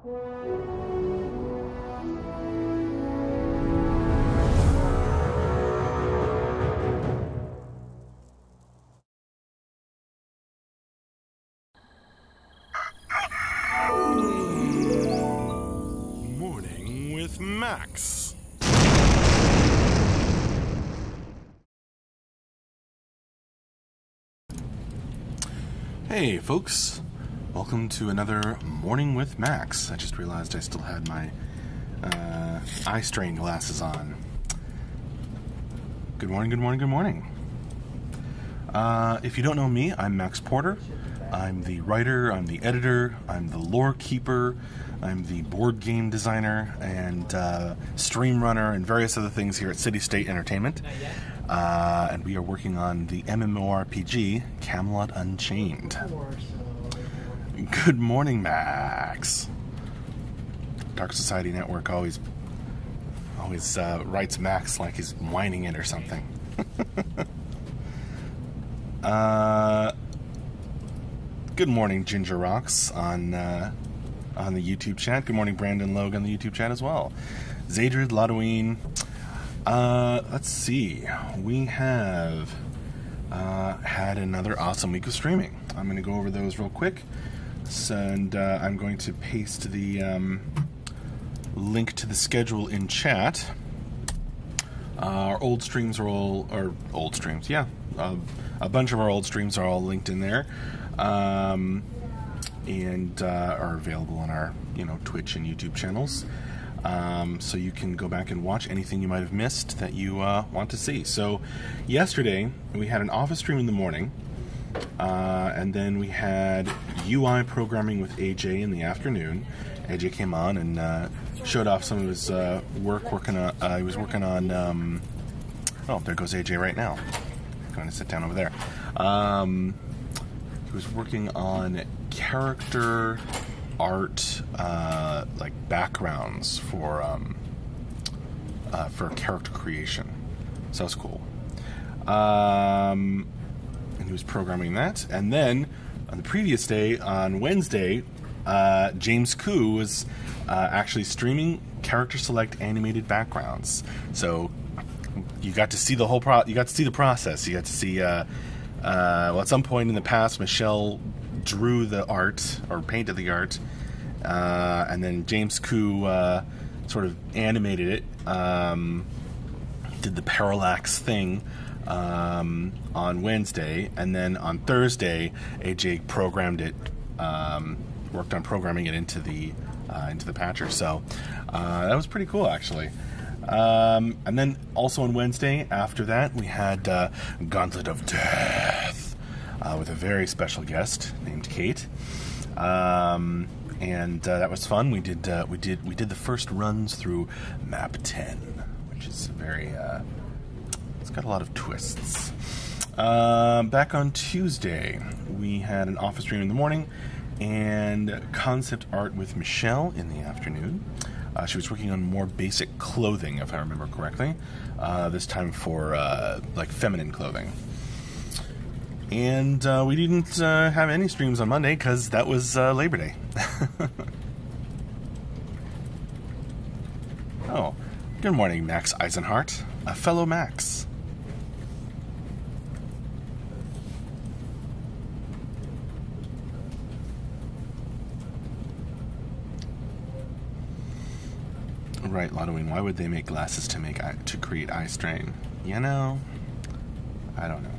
Morning with Max. Hey folks, welcome to another Morning with Max. I just realized I still had my eye strain glasses on. Good morning, good morning, good morning. If you don't know me, I'm Max Porter. I'm the writer, I'm the editor, I'm the lore keeper, I'm the board game designer and stream runner and various other things here at City State Entertainment. And we are working on the MMORPG Camelot Unchained. Good morning, Max. Dark Society Network always writes Max like he's whining it or something. Good morning, Ginger Rocks on the YouTube chat. Good morning, Brandon Logue on the YouTube chat as well. Zadrid, Lodoween. Let's see. We have had another awesome week of streaming. I'm going to go over those real quick. And I'm going to paste the link to the schedule in chat. Our old streams are all... Or old streams, yeah. A bunch of our old streams are all linked in there. And are available on our, Twitch and YouTube channels. So you can go back and watch anything you might have missed that you want to see. So yesterday we had an office stream in the morning, and then we had UI programming with AJ in the afternoon. AJ came on and showed off some of his work. He was working on. Oh, there goes AJ right now. I'm going to sit down over there. He was working on character art, like backgrounds for character creation. So that's cool. And he was programming that. And then on the previous day, on Wednesday, James Koo was actually streaming character select animated backgrounds. So you got to see the whole you got to see the process. You got to see well, at some point in the past, Michelle drew the art or painted the art, and then James Koo sort of animated it, did the parallax thing on Wednesday, and then on Thursday AJ programmed it, worked on programming it into the patcher. So that was pretty cool, actually. And then also on Wednesday after that we had Gauntlet of Death with a very special guest named Kate, and that was fun. We did the first runs through map 10, which is very it's got a lot of twists. Back on Tuesday we had an office stream in the morning and concept art with Michelle in the afternoon. She was working on more basic clothing, if I remember correctly, this time for like feminine clothing. And we didn't have any streams on Monday because that was Labor Day. Oh, good morning, Max Eisenhart, a fellow Max. Right, Lodoween, why would they make glasses to create eye strain? I don't know.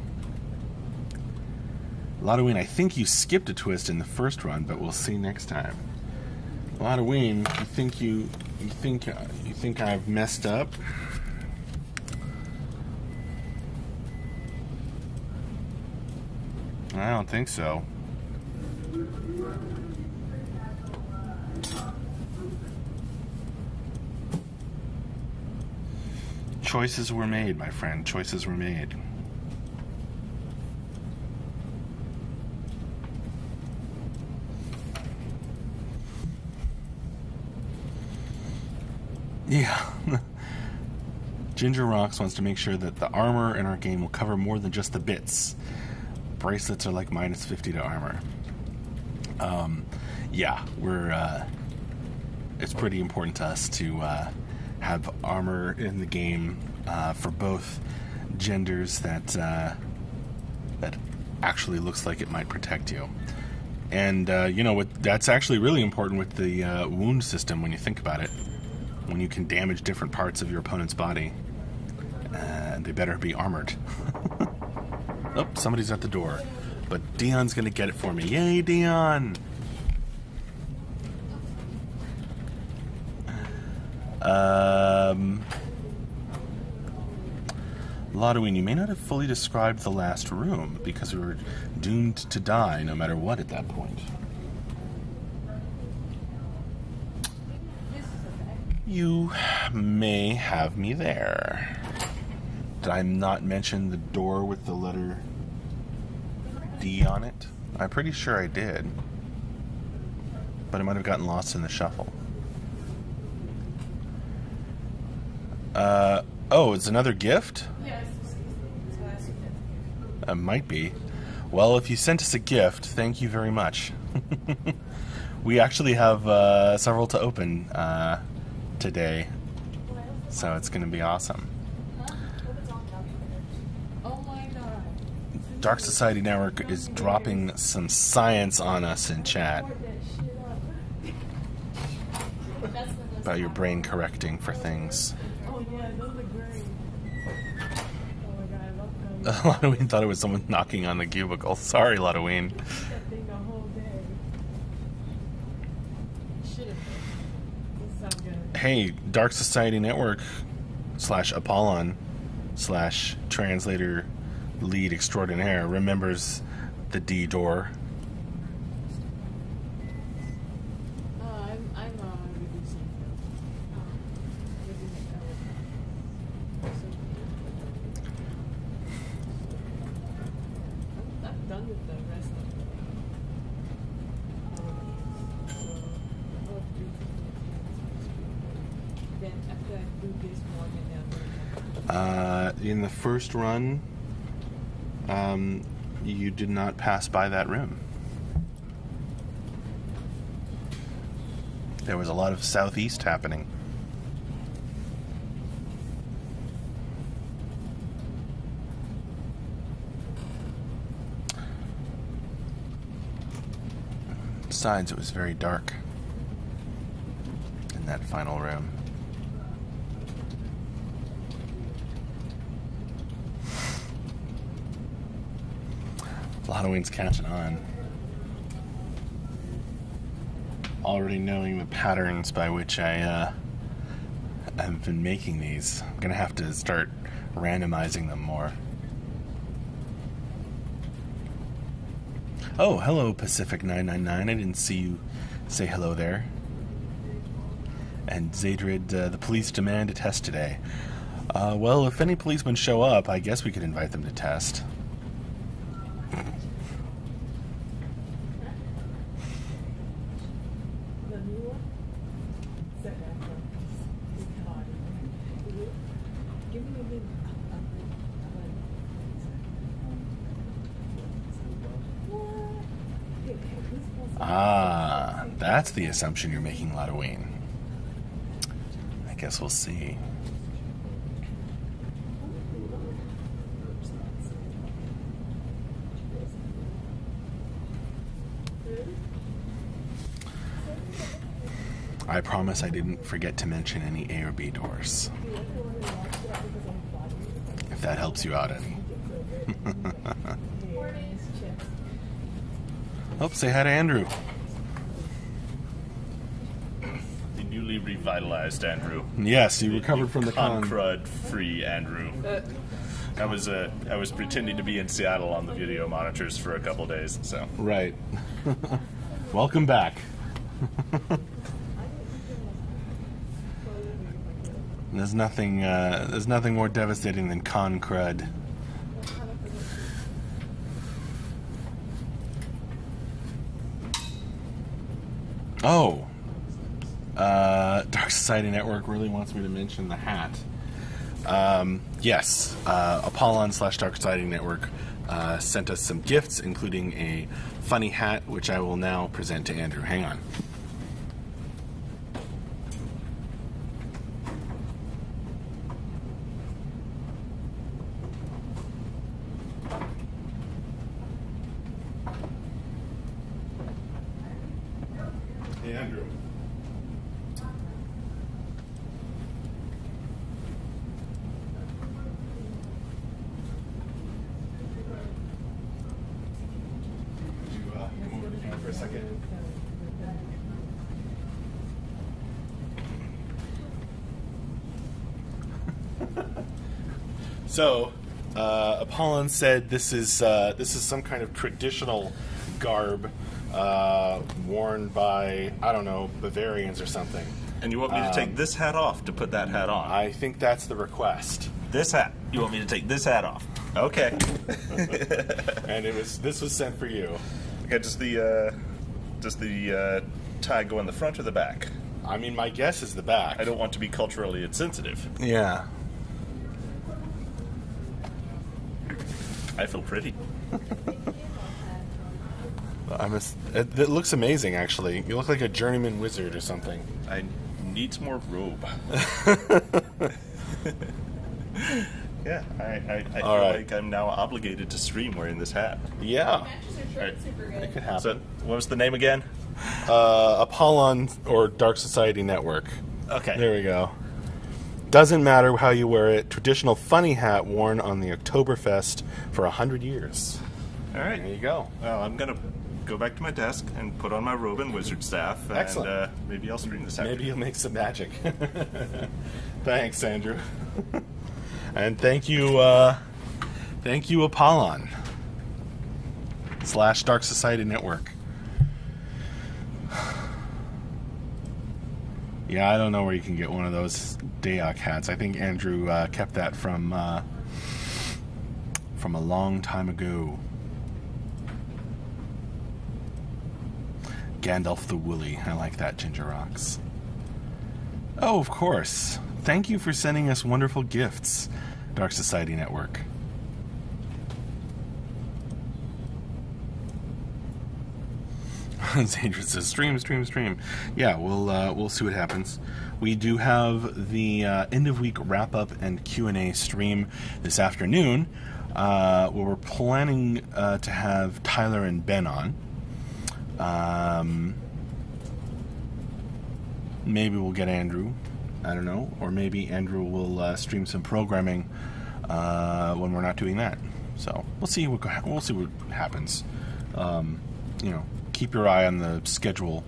Lodoween, I think you skipped a twist in the first run, but we'll see next time. Lodoween, you think I've messed up? I don't think so. Choices were made, my friend. Choices were made. Yeah. Ginger Rocks wants to make sure that the armor in our game will cover more than just the bits. Bracelets are like -50 to armor. Yeah, it's pretty important to us to have armor in the game for both genders that actually looks like it might protect you. And you know what? That's actually really important with the wound system when you think about it. When you can damage different parts of your opponent's body, they better be armored. Oh, somebody's at the door, but Dion's gonna get it for me. Yay, Dion! Lodoween, you may not have fully described the last room because we were doomed to die no matter what at that point. You may have me there. Did I not mention the door with the letter D on it? I'm pretty sure I did. But I might have gotten lost in the shuffle. Oh, it's another gift? Yes. Might be. Well, if you sent us a gift, thank you very much. We actually have several to open today, so it's going to be awesome. Oh my god. Dark Society Network is dropping some science on us in chat about your brain correcting for things. Oh yeah, those are great. Oh my god, I love them. Lodoween thought it was someone knocking on the cubicle. Sorry, Lodoween. That thing the whole day. Should have been. This sounds good. Hey, Dark Society Network / Apollon / translator lead extraordinaire remembers the D door. I'm reducing I'm done with the rest of it. Then after I do this one, In the first run, you did not pass by that room. There was a lot of southeast happening. Besides, it was very dark in that final room. Lodoween's catching on. Already knowing the patterns by which I've been making these. I'm gonna have to start randomizing them more. Oh, hello, Pacific 999. I didn't see you say hello there. And Zadrid, the police demand a test today. Well, if any policemen show up, I guess we could invite them to test. the new one. Set that up. It's hard. Give me a minute. Ah, that's the assumption you're making, Lodoween. I guess we'll see. I promise I didn't forget to mention any A or B doors. If that helps you out any. Oh, say hi to Andrew. The newly revitalized Andrew. Yes, you recovered from the con. Crud-free Andrew. I was pretending to be in Seattle on the video monitors for a couple days, so. Right. Welcome back. There's nothing more devastating than con crud. Oh, Dark Society Network really wants me to mention the hat. Yes, Apollon / Dark Society Network sent us some gifts, including a funny hat, which I will now present to Andrew. Hang on. So, Apollon said this is some kind of traditional garb worn by, I don't know, Bavarians or something. And you want me to take this hat off to put that hat on? I think that's the request. This hat. You want me to take this hat off? Okay. And this was sent for you. Okay, does the tie go in the front or the back? I mean, my guess is the back. I don't want to be culturally insensitive. Yeah. I feel pretty. It looks amazing, actually. You look like a journeyman wizard or something. I need some more robe. Yeah, I feel like I'm now obligated to stream wearing this hat. Yeah. Matches are super good. It could happen. So, what was the name again? Apollon or Dark Society Network. Okay. There we go. Doesn't matter how you wear it. Traditional funny hat worn on the Oktoberfest for 100 years. All right. There you go. Well, I'm going to go back to my desk and put on my robe and wizard staff. Excellent. And maybe I'll stream this afternoon. Maybe you'll make some magic. Thanks, Andrew. And thank you, Apollon / Dark Society Network. Yeah, I don't know where you can get one of those Dayak hats. I think Andrew kept that from a long time ago. Gandalf the Woolly. I like that, Ginger Rocks. Oh, of course. Thank you for sending us wonderful gifts, Dark Society Network. Zadra says, stream. Yeah, we'll see what happens. We do have the end of week wrap up and Q&A stream this afternoon, where we're planning to have Tyler and Ben on. Maybe we'll get Andrew. I don't know, or maybe Andrew will stream some programming when we're not doing that. So we'll see what happens. You know, keep your eye on the schedule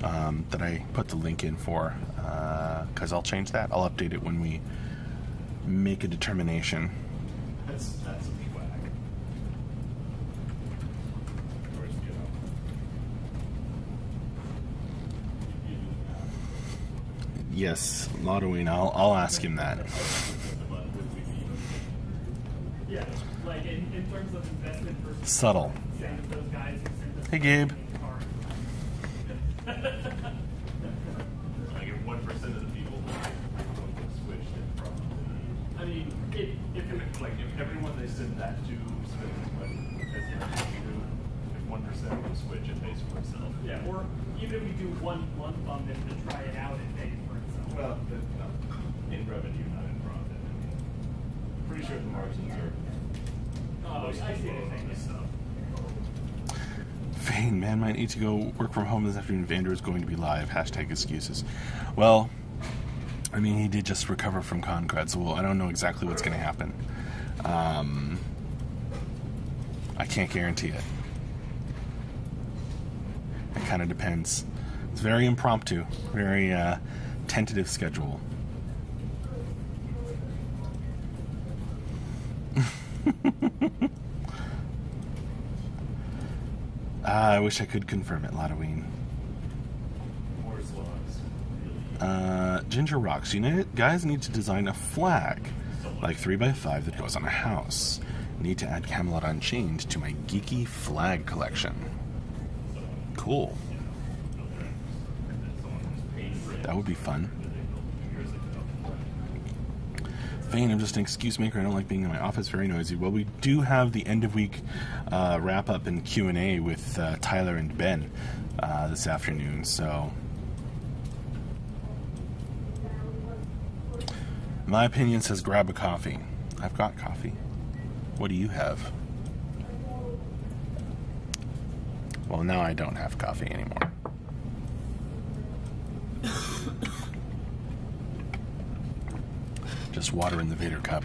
that I put the link in for, because I'll change that. I'll update it when we make a determination. That's a swag. Yes, Lottoing. I'll ask him that. Yeah, like in terms of investment versus Subtle. saying that those guys who sent us Hey, Gabe. I get 1% of the people who switch from. I mean, If everyone they send that to spends as much as we do, if 1% will switch, it pays for itself. yeah, or even if we do 1 month on them to try it out, it pays for itself. Well, in revenue, not in profit. Pretty sure the margins are. I see what you're saying. This stuff. Fane, man might need to go work from home this afternoon if Andrew is going to be live. # excuses. Well, I mean, he did just recover from Concrete, so I don't know exactly what's going to happen. I can't guarantee it. It kind of depends. It's very impromptu, very tentative schedule. I wish I could confirm it, Lottoine. Moore's Laws. Ginger Rocks. You guys need to design a flag, like 3x5 that goes on a house. Need to add Camelot Unchained to my geeky flag collection. Cool. That would be fun. Fane, I'm just an excuse maker. I don't like being in my office, very noisy. Well, we do have the end of week wrap up and Q&A with Tyler and Ben this afternoon. So, my opinion says grab a coffee. I've got coffee. What do you have? Well, now I don't have coffee anymore. Just water in the Vader cup.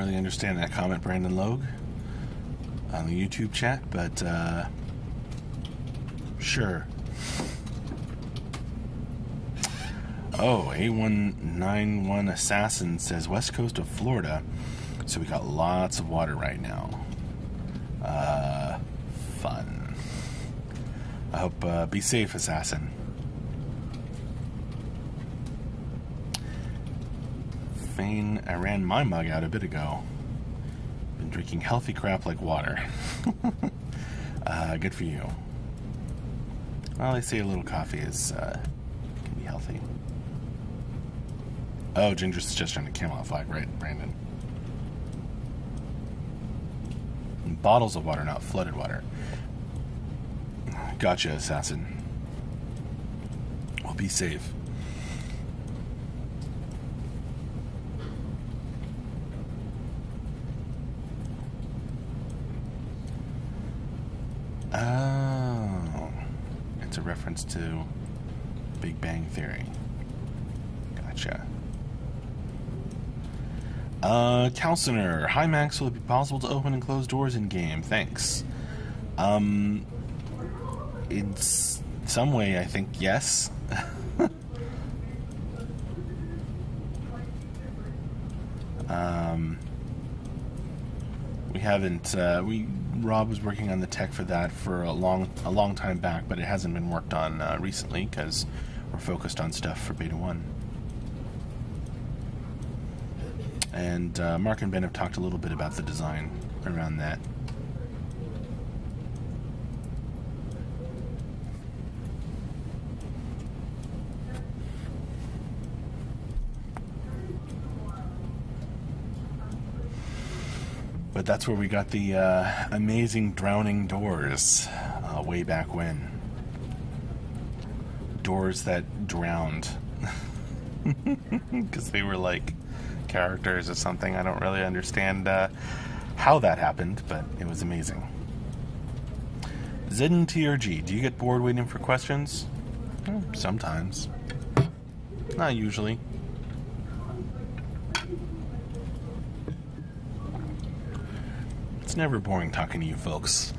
really understand that comment, Brandon Logue, on the YouTube chat, but sure. Oh, A191 Assassin says west coast of Florida, so we got lots of water right now. Fun. I hope, be safe, Assassin. Fane, I ran my mug out a bit ago. Been drinking healthy crap like water. Good for you. Well, they say a little coffee is, can be healthy. Oh, Ginger's just on a Camelot flag, right, Brandon? Bottles of water, not flooded water. Gotcha, Assassin. Well, be safe. Oh, it's a reference to Big Bang Theory. Gotcha. Calciner. Hi, Max. Will it be possible to open and close doors in game? Thanks. In some way, I think yes. We haven't. Rob was working on the tech for that for a long time back, but it hasn't been worked on recently because we're focused on stuff for Beta 1. And Mark and Ben have talked a little bit about the design around that. But that's where we got the amazing drowning doors way back when. Doors that drowned. Because they were like characters or something. I don't really understand how that happened, but it was amazing. ZNTRG, do you get bored waiting for questions? Sometimes. Not usually. It's never boring talking to you folks.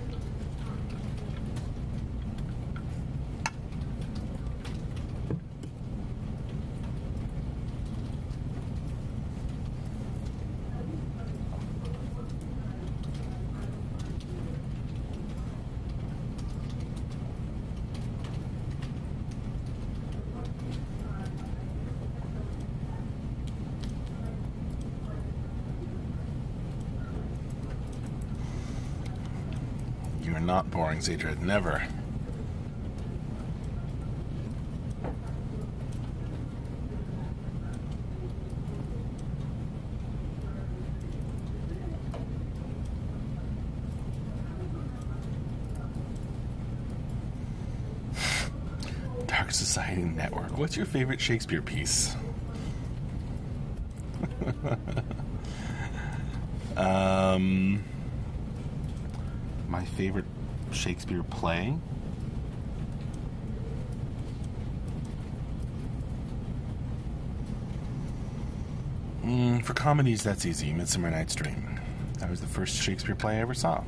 Not boring, Zadred. Never. Dark Society Network. What's your favorite Shakespeare piece? My favorite Shakespeare play? For comedies, that's easy. Midsummer Night's Dream. That was the first Shakespeare play I ever saw.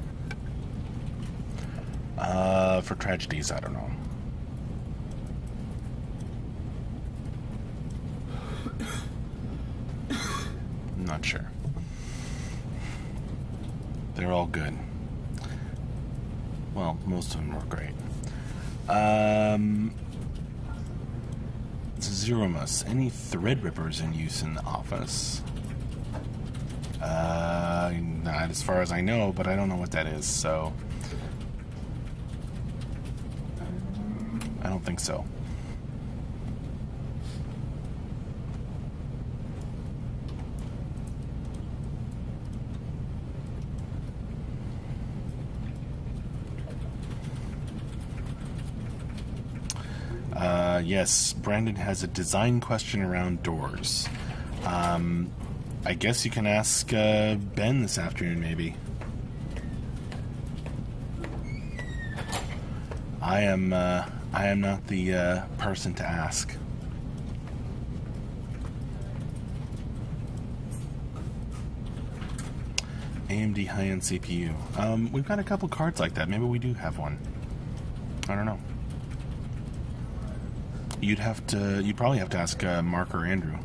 For tragedies, I don't know. I'm not sure. They're all good. Well, most of them were great. Zeromus, any Threadrippers in use in the office? Not as far as I know, but I don't know what that is, so I don't think so. Yes, Brandon has a design question around doors. I guess you can ask Ben this afternoon, maybe. I am not the person to ask. AMD high-end CPU. We've got a couple cards like that. Maybe we do have one. I don't know. You'd probably have to ask Mark or Andrew.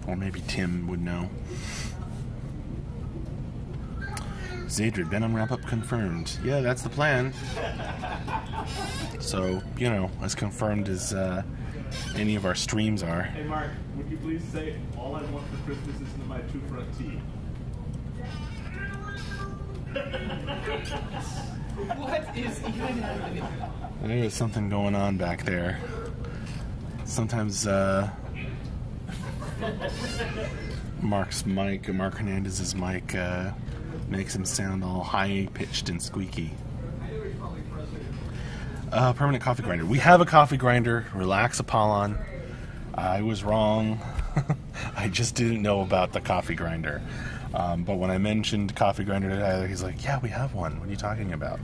Or maybe Tim would know. Zadrid, Ben on wrap-up confirmed. Yeah, that's the plan. So, you know, as confirmed as any of our streams are. Hey Mark, would you please say all I want for Christmas is my 2-front teeth? What is even happening? There's something going on back there. Sometimes Mark Hernandez's mic makes him sound all high-pitched and squeaky. Permanent coffee grinder. We have a coffee grinder. Relax, Apollon. I was wrong. I just didn't know about the coffee grinder. But when I mentioned coffee grinder to Tyler, he's like, yeah, we have one. What are you talking about?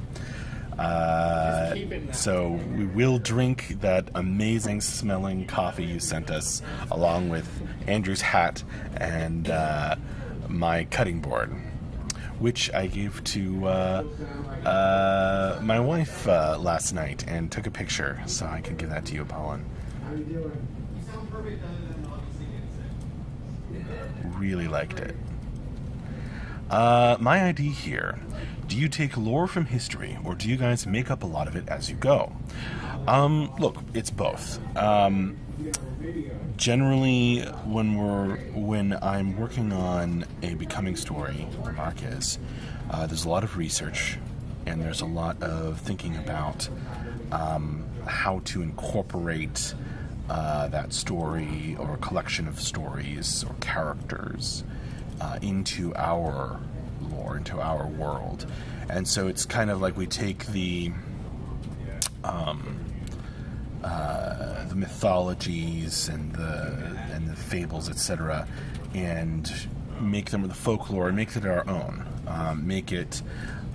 So we will drink that amazing smelling coffee you sent us, along with Andrew's hat and my cutting board, which I gave to my wife last night and took a picture, so I can give that to you, Apollon. How you doing? You sound perfect other than obviously getting sick. Really liked it. My idea here. Do you take lore from history, or do you guys make up a lot of it as you go? Look, it's both. Generally, when I'm working on a becoming story, or Mark is, there's a lot of research, and there's a lot of thinking about how to incorporate that story or collection of stories or characters into our lore, into our world. And so it's kind of like we take the mythologies and the fables, etc., and make them the folklore and make it our own. Make it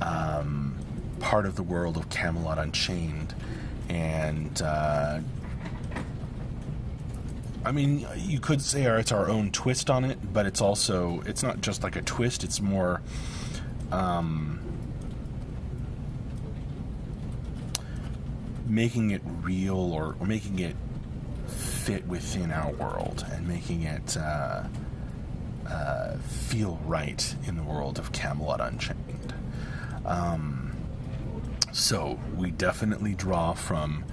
part of the world of Camelot Unchained. And I mean, you could say it's our own twist on it, but it's not just like a twist, it's more making it real or making it fit within our world and making it feel right in the world of Camelot Unchained. So we definitely draw from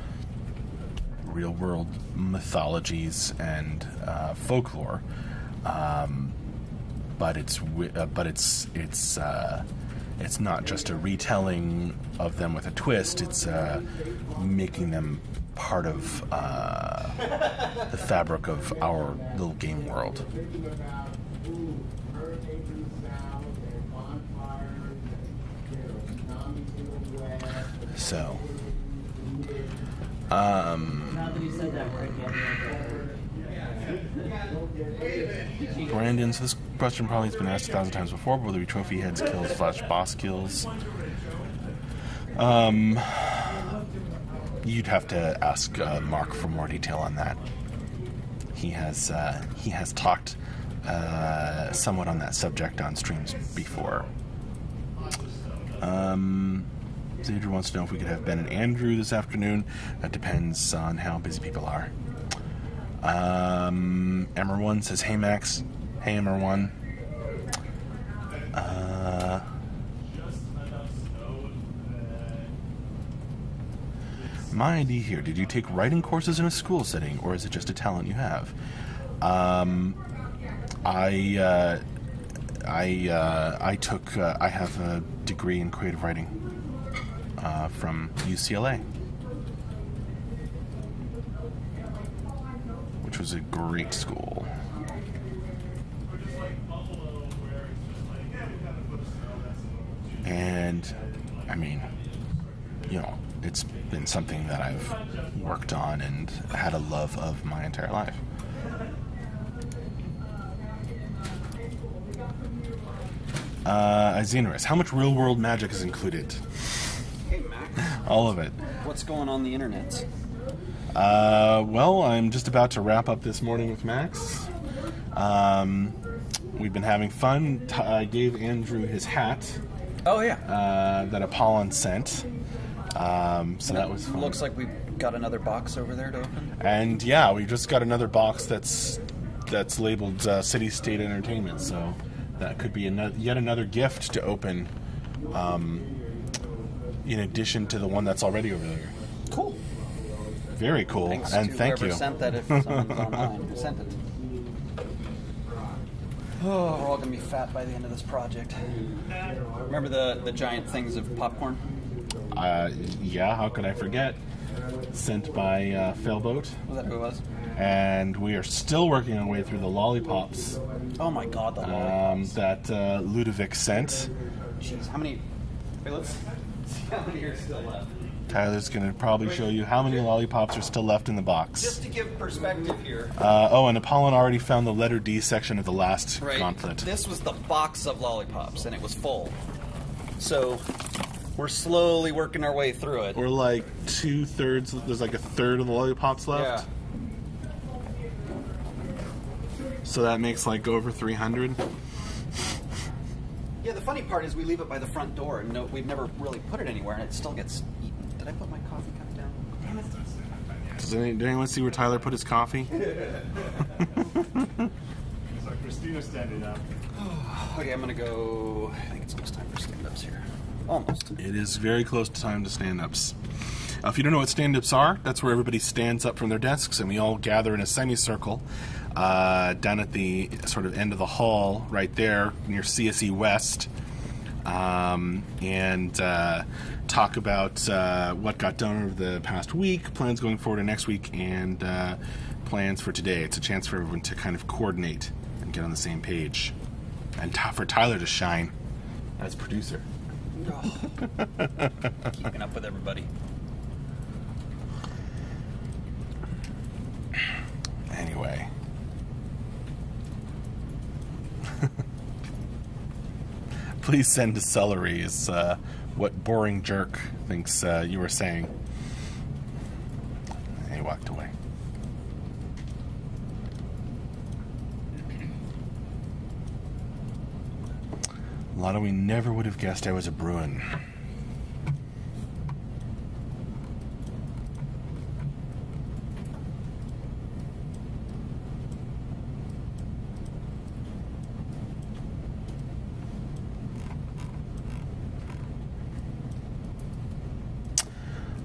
real world mythologies and folklore, but it's not just a retelling of them with a twist. It's making them part of the fabric of our little game world. So, Now that you said that, we're again. Brandon, so this question probably has been asked 1,000 times before, but whether it be trophy heads kills / boss kills. You'd have to ask Mark for more detail on that. He has talked somewhat on that subject on streams before. Zadra wants to know if we could have Ben and Andrew this afternoon. That depends on how busy people are. Emmer1 says, hey Max. Hey Emmer1. My idea here, did you take writing courses in a school setting, or is it just a talent you have? I have a degree in creative writing from UCLA, which was a great school. And I mean, you know, it's been something that I've worked on and had a love of my entire life. Xenorus, how much real-world magic is included? Hey, Max. All of it. What's going on the internet? Well, I'm just about to wrap up this morning with Max. We've been having fun. I gave Andrew his hat. Oh, yeah. That Apollon sent. So that was fun. Looks like we've got another box over there to open. And yeah, we just got another box that's labeled City State Entertainment. So that could be yet another gift to open, in addition to the one that's already over there. Cool. Very cool. Thanks and to thank whoever you. sent that if someone's online who sent it. Oh, we're all going to be fat by the end of this project. Remember the giant things of popcorn? Yeah, how could I forget? Sent by Failboat. Was that who it was? And we are still working our way through the lollipops Oh my god, the lollipops. that Ludovic sent. Jeez, how many... Wait, let's see how many are still left. Tyler's going to probably show you how many lollipops are still left in the box. Just to give perspective here. And Apollon already found the letter D section of the last Right. gauntlet. This was the box of lollipops, and it was full. So, we're slowly working our way through it. We're like 2/3, there's like a third of the lollipops left. Yeah. So that makes like over 300. Yeah, the funny part is we leave it by the front door, and we've never really put it anywhere, and it still gets eaten. Did I put my coffee cup down? Damn it. Did anyone see where Tyler put his coffee? So Christina's standing up. Okay, I'm gonna go... I think it's almost time for stand-ups here. Almost. It is very close to time to stand-ups. If you don't know what stand-ups are, that's where everybody stands up from their desks and we all gather in a semicircle down at the sort of end of the hall right there near CSE West, and talk about what got done over the past week, plans going forward to next week, and plans for today. It's a chance for everyone to kind of coordinate and get on the same page, and for Tyler to shine as producer. Keeping up with everybody. Anyway. Please send to celery is what boring jerk thinks you were saying. And he walked away. Lotto, we never would have guessed I was a Bruin.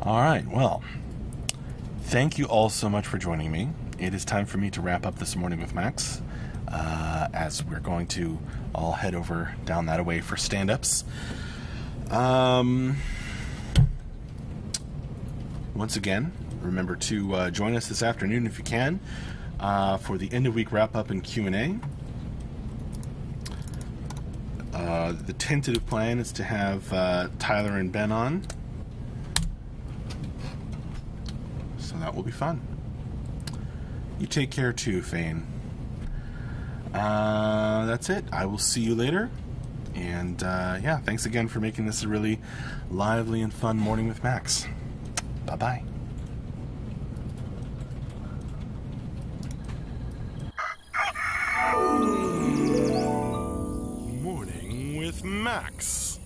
All right, well, thank you all so much for joining me. It is time for me to wrap up this morning with Max, as we're going to all head over down that way for stand-ups. Once again, remember to join us this afternoon if you can for the end-of-week wrap-up and Q&A. The tentative plan is to have Tyler and Ben on. So that will be fun. You take care too, Fane. That's it. I will see you later. And yeah, thanks again for making this a really lively and fun morning with Max. Bye-bye. Morning with Max.